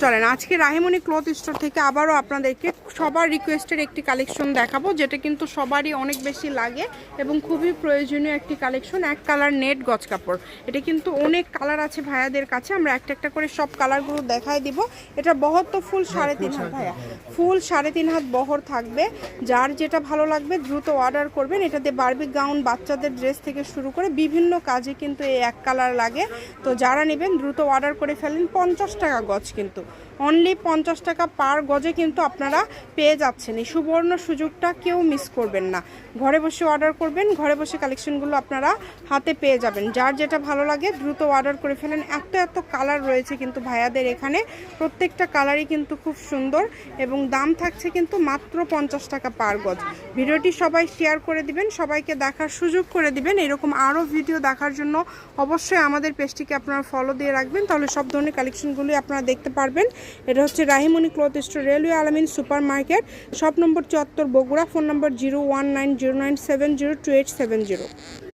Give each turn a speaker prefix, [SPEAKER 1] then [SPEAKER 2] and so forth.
[SPEAKER 1] চলেন আজকে Rahimoni cloth store থেকে আবারও আপনাদেরকে সবার রিকোয়েস্টের একটি কালেকশন দেখাবো, যেটা কিন্তু সবারই অনেক বেশি লাগে এবং খুবই প্রয়োজনীয় একটি কালেকশন। এক কালার নেট গজ কাপড়, এটা কিন্তু অনেক কালার আছে ভাইয়াদের কাছে, আমরা একটা একটা করে সব কালারগুলো দেখায় দিব। এটা বহর তো ফুল 3.5 হাত ভাইয়া, ফুল 3.5 হাত বহর থাকবে। যার যেটা ভালো লাগবে দ্রুত অর্ডার করবেন। এটাতে বারবি গাউন, বাচ্চাদের ড্রেস থেকে শুরু করে বিভিন্ন কাজে কিন্তু এই এক কালার লাগে। তো যারা নেবেন দ্রুত অর্ডার করে ফেলেন। 50 টাকা গজ, কিন্তু অনলি 50 টাকা পার গজে কিন্তু আপনারা পেয়ে যাচ্ছেন। এই সুবর্ণ সুযোগটা কেউ মিস করবেন না। ঘরে বসে অর্ডার করবেন, ঘরে বসে কালেকশনগুলো আপনারা হাতে পেয়ে যাবেন। যার যেটা ভালো লাগে দ্রুত অর্ডার করে ফেলেন। এত এত কালার রয়েছে কিন্তু ভাইয়াদের এখানে, প্রত্যেকটা কালারই কিন্তু খুব সুন্দর এবং দাম থাকছে কিন্তু মাত্র 50 টাকা পার গজ। ভিডিওটি সবাই শেয়ার করে দিবেন, সবাইকে দেখার সুযোগ করে দিবেন। এরকম আরও ভিডিও দেখার জন্য অবশ্যই আমাদের পেজটিকে আপনারা ফলো দিয়ে রাখবেন, তাহলে সব ধরনের কালেকশনগুলি আপনারা দেখতে পারবেন। এটা হচ্ছে রাহিমণি ক্লথ স্টোর, রেলওয়ে আলামিন super market, shop number 74, Bogura. Phone নম্বর 019097028870।